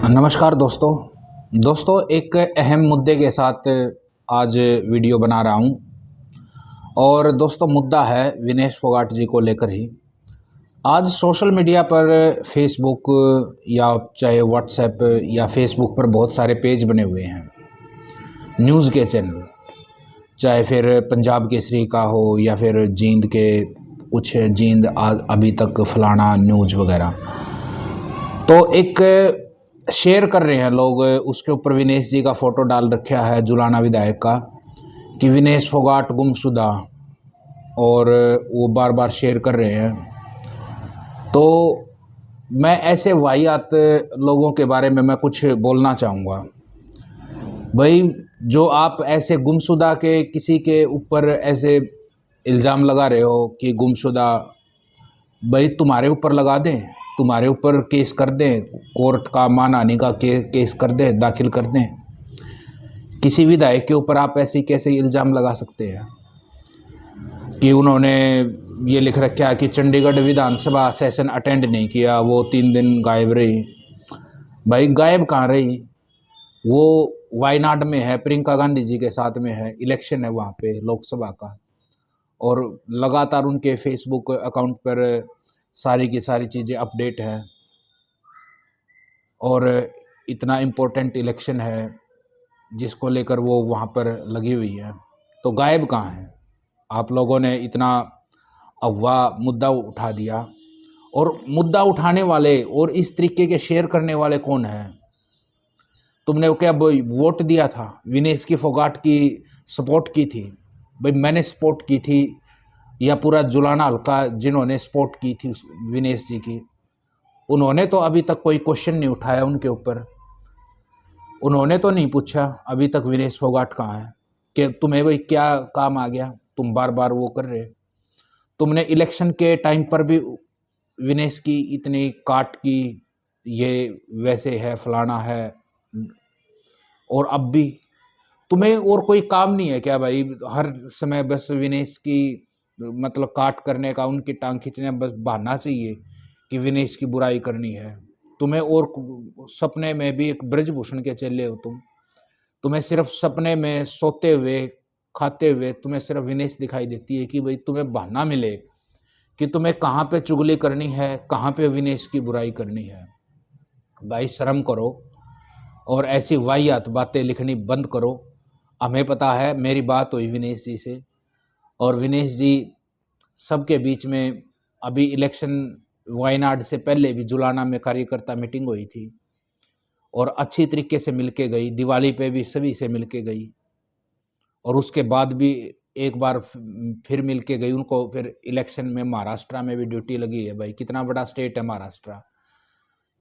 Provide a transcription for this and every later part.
नमस्कार दोस्तों एक अहम मुद्दे के साथ आज वीडियो बना रहा हूं। और दोस्तों मुद्दा है विनेश फोगाट जी को लेकर ही। आज सोशल मीडिया पर फेसबुक या चाहे व्हाट्सएप या फेसबुक पर बहुत सारे पेज बने हुए हैं, न्यूज़ के चैनल, चाहे फिर पंजाब केसरी का हो या फिर जींद के कुछ जींद अभी तक फलाना न्यूज़ वगैरह। तो एक शेयर कर रहे हैं लोग, उसके ऊपर विनेश जी का फ़ोटो डाल रखा है, जुलाना विधायक का, कि विनेश फोगाट गुमशुदा, और वो बार बार शेयर कर रहे हैं। तो मैं ऐसे वाहियात लोगों के बारे में मैं कुछ बोलना चाहूँगा। भाई, जो आप ऐसे गुमशुदा के किसी के ऊपर ऐसे इल्ज़ाम लगा रहे हो कि गुमशुदा, भाई तुम्हारे ऊपर लगा दें, तुम्हारे ऊपर केस कर दें, कोर्ट का मानहानि का केस कर दें, दाखिल कर दें। किसी विधायक के ऊपर आप ऐसे कैसे इल्ज़ाम लगा सकते हैं कि उन्होंने ये लिख रखा है कि चंडीगढ़ विधानसभा सेशन अटेंड नहीं किया, वो 3 दिन गायब रही। भाई गायब कहाँ रही? वो वायनाड में है, प्रियंका गांधी जी के साथ में है, इलेक्शन है वहाँ पे लोकसभा का, और लगातार उनके फेसबुक अकाउंट पर सारी की सारी चीज़ें अपडेट हैं। और इतना इम्पोर्टेंट इलेक्शन है जिसको लेकर वो वहाँ पर लगी हुई है, तो गायब कहाँ है? आप लोगों ने इतना अफवाह मुद्दा उठा दिया, और मुद्दा उठाने वाले और इस तरीके के शेयर करने वाले कौन हैं? तुमने क्या वोट दिया था? विनेश की फोगाट की सपोर्ट की थी? भाई मैंने सपोर्ट की थी, या पूरा जुलाना हल्का जिन्होंने सपोर्ट की थी विनेश जी की, उन्होंने तो अभी तक कोई क्वेश्चन नहीं उठाया उनके ऊपर। उन्होंने तो नहीं पूछा अभी तक विनेश फोगाट कहाँ है, कि तुम्हें भाई क्या काम आ गया, तुम बार बार वो कर रहे। तुमने इलेक्शन के टाइम पर भी विनेश की इतनी काट की, ये वैसे है, फलाना है, और अब भी तुम्हें और कोई काम नहीं है क्या भाई? हर समय बस विनेश की मतलब काट करने का, उनकी टांग खींचने बस बहाना चाहिए कि विनेश की बुराई करनी है तुम्हें। और सपने में भी एक ब्रजभूषण के चेले हो तुम्हें सिर्फ सपने में सोते हुए खाते हुए तुम्हें सिर्फ विनेश दिखाई देती है, कि भाई तुम्हें बहाना मिले कि तुम्हें कहाँ पे चुगली करनी है, कहाँ पे विनेश की बुराई करनी है। भाई शर्म करो और ऐसी वाहियात बातें लिखनी बंद करो। हमें पता है, मेरी बात हुई विनेश जी से, और विनेश जी सबके बीच में अभी इलेक्शन वायनाड से पहले भी जुलाना में कार्यकर्ता मीटिंग हुई थी, और अच्छी तरीके से मिलके गई। दिवाली पे भी सभी से मिलके गई, और उसके बाद भी एक बार फिर मिलके गई। उनको फिर इलेक्शन में महाराष्ट्र में भी ड्यूटी लगी है। भाई कितना बड़ा स्टेट है महाराष्ट्र,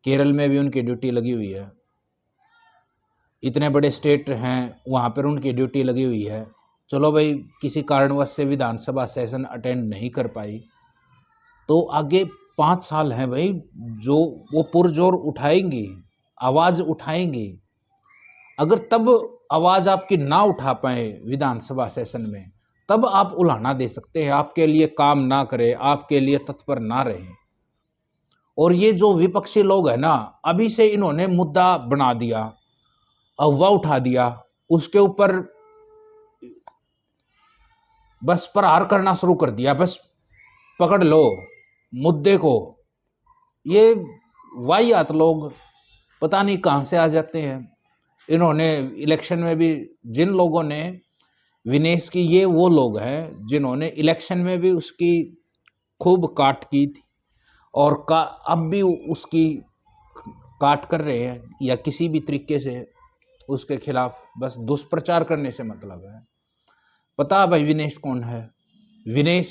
केरल में भी उनकी ड्यूटी लगी हुई है। इतने बड़े स्टेट हैं, वहाँ पर उनकी ड्यूटी लगी हुई है। चलो भाई, किसी कारणवश से विधानसभा सेशन अटेंड नहीं कर पाई, तो आगे 5 साल हैं भाई, जो वो पुरजोर उठाएंगी, आवाज़ उठाएंगी। अगर तब आवाज़ आपकी ना उठा पाए विधानसभा सेशन में, तब आप उलाहना दे सकते हैं, आपके लिए काम ना करे, आपके लिए तत्पर ना रहे। और ये जो विपक्षी लोग हैं ना, अभी से इन्होंने मुद्दा बना दिया, अफवाह उठा दिया, उसके ऊपर बस प्रहार करना शुरू कर दिया। बस पकड़ लो मुद्दे को। ये वाहियात लोग पता नहीं कहाँ से आ जाते हैं। इन्होंने इलेक्शन में भी, जिन लोगों ने विनेश की, ये वो लोग हैं जिन्होंने इलेक्शन में भी उसकी खूब काट की थी, और अब भी उसकी काट कर रहे हैं, या किसी भी तरीके से उसके खिलाफ बस दुष्प्रचार करने से मतलब है। पता है भाई विनेश कौन है? विनेश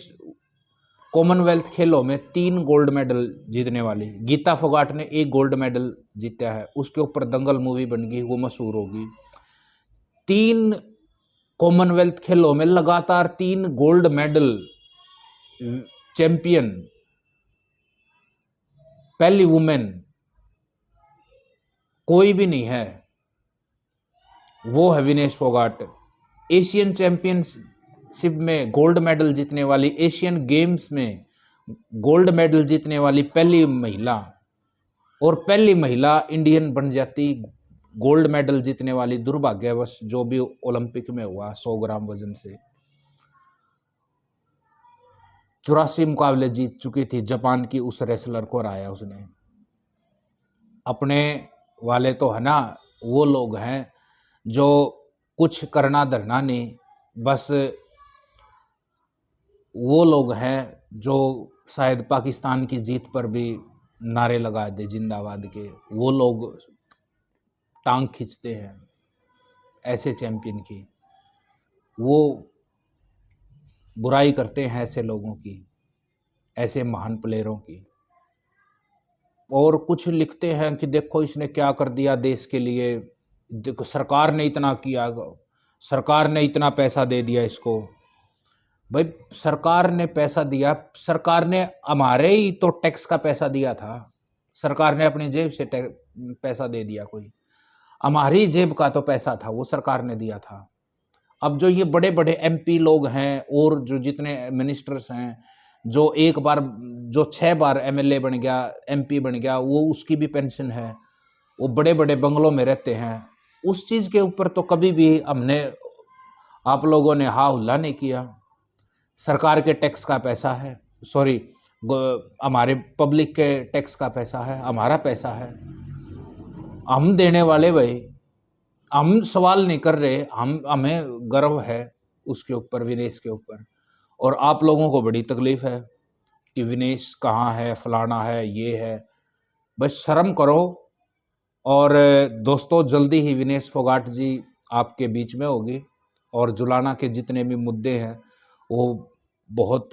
कॉमनवेल्थ खेलों में 3 गोल्ड मेडल जीतने वाली, गीता फोगाट ने 1 गोल्ड मेडल जीता है, उसके ऊपर दंगल मूवी बन गई, वो मशहूर होगी। 3 कॉमनवेल्थ खेलों में लगातार 3 गोल्ड मेडल चैंपियन, पहली वुमेन कोई भी नहीं है, वो है विनेश फोगाट। एशियन चैंपियनशिप में गोल्ड मेडल जीतने वाली, एशियन गेम्स में गोल्ड मेडल जीतने वाली पहली महिला, और पहली महिला इंडियन बन जाती, गोल्ड मेडल जीतने वाली, दुर्भाग्यवश जो भी ओलंपिक में हुआ 100 ग्राम वजन से। 84 मुकाबले जीत चुकी थी, जापान की उस रेसलर को हराया उसने। अपने वाले तो है ना, वो लोग हैं जो कुछ करना धरना नहीं, बस वो लोग हैं जो शायद पाकिस्तान की जीत पर भी नारे लगा दे जिंदाबाद के, वो लोग टांग खींचते हैं ऐसे चैंपियन की, वो बुराई करते हैं ऐसे लोगों की, ऐसे महान प्लेयरों की, और कुछ लिखते हैं कि देखो इसने क्या कर दिया देश के लिए, देखो सरकार ने इतना किया, सरकार ने इतना पैसा दे दिया इसको। भाई सरकार ने पैसा दिया, सरकार ने हमारे ही तो टैक्स का पैसा दिया था, सरकार ने अपनी जेब से पैसा दे दिया, कोई हमारी जेब का तो पैसा था, वो सरकार ने दिया था। अब जो ये बड़े बड़े एमपी लोग हैं और जो जितने मिनिस्टर्स हैं, जो एक बार जो 6 बार एमएलए बन गया, एमपी बन गया, वो उसकी भी पेंशन है, वो बड़े बड़े बंगलों में रहते हैं, उस चीज़ के ऊपर तो कभी भी हमने, आप लोगों ने हा हुल्ला नहीं किया। सरकार के टैक्स का पैसा है, सॉरी हमारे पब्लिक के टैक्स का पैसा है, हमारा पैसा है, हम देने वाले भाई, हम सवाल नहीं कर रहे, हमें गर्व है उसके ऊपर, विनेश के ऊपर। और आप लोगों को बड़ी तकलीफ है कि विनेश कहाँ है, फलाना है, ये है, बस शर्म करो। और दोस्तों जल्दी ही विनेश फोगाट जी आपके बीच में होगी, और जुलाना के जितने भी मुद्दे हैं वो बहुत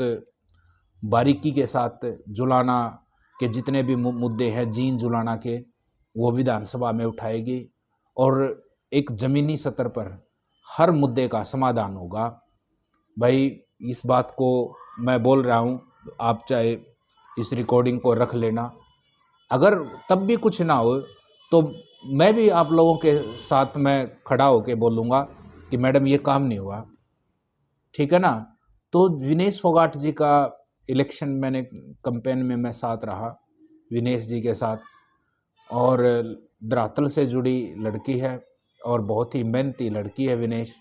बारीकी के साथ, जुलाना के जितने भी मुद्दे हैं जीन जुलाना के, वो विधानसभा में उठाएगी, और एक ज़मीनी स्तर पर हर मुद्दे का समाधान होगा। भाई इस बात को मैं बोल रहा हूँ, आप चाहे इस रिकॉर्डिंग को रख लेना, अगर तब भी कुछ ना हो तो मैं भी आप लोगों के साथ में खड़ा होके बोलूँगा कि मैडम ये काम नहीं हुआ, ठीक है ना। तो विनेश फोगाट जी का इलेक्शन मैंने कैंपेन में मैं साथ रहा विनेश जी के साथ, और धरातल से जुड़ी लड़की है और बहुत ही मेहनती लड़की है विनेश,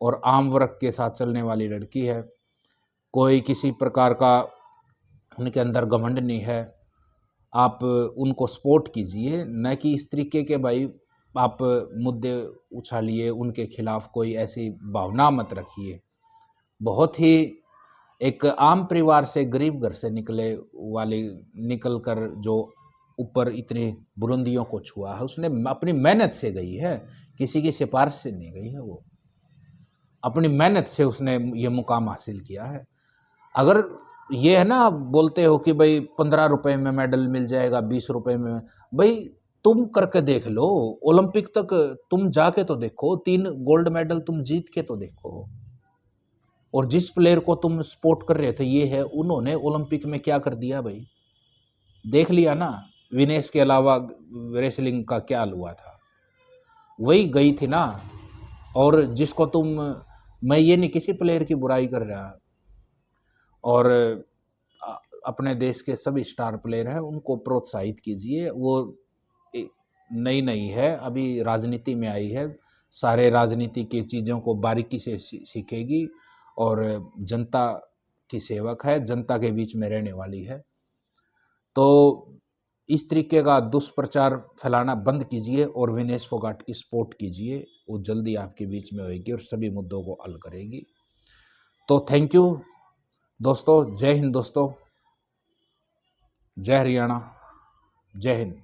और आम वर्ग के साथ चलने वाली लड़की है, कोई किसी प्रकार का उनके अंदर घमंड नहीं है। आप उनको सपोर्ट कीजिए, न कि इस तरीके के भाई आप मुद्दे उछालिए, उनके खिलाफ कोई ऐसी भावना मत रखिए। बहुत ही एक आम परिवार से, गरीब घर से निकल कर जो ऊपर इतनी बुलंदियों को छुआ है, उसने अपनी मेहनत से गई है, किसी की सिफारिश से नहीं गई है, वो अपनी मेहनत से उसने ये मुकाम हासिल किया है। अगर ये है ना, आप बोलते हो कि भाई 15 रुपए में मेडल मिल जाएगा, 20 रुपए में, भाई तुम करके देख लो, ओलंपिक तक तुम जाके तो देखो, 3 गोल्ड मेडल तुम जीत के तो देखो। और जिस प्लेयर को तुम सपोर्ट कर रहे थे, ये है, उन्होंने ओलंपिक में क्या कर दिया भाई, देख लिया ना। विनेश के अलावा रेसलिंग का क्या हुआ था, वही गई थी ना। और जिसको तुम, मैं ये नहीं किसी प्लेयर की बुराई कर रहा, और अपने देश के सभी स्टार प्लेयर हैं उनको प्रोत्साहित कीजिए, वो नई नई है, अभी राजनीति में आई है, सारे राजनीति की चीज़ों को बारीकी से सीखेगी, और जनता की सेवक है, जनता के बीच में रहने वाली है। तो इस तरीके का दुष्प्रचार फैलाना बंद कीजिए और विनेश फोगाट की सपोर्ट कीजिए, वो जल्दी आपके बीच में होगी और सभी मुद्दों को हल करेगी। तो थैंक यू दोस्तों, जय हिंद दोस्तों, जय हरियाणा, जय हिंद।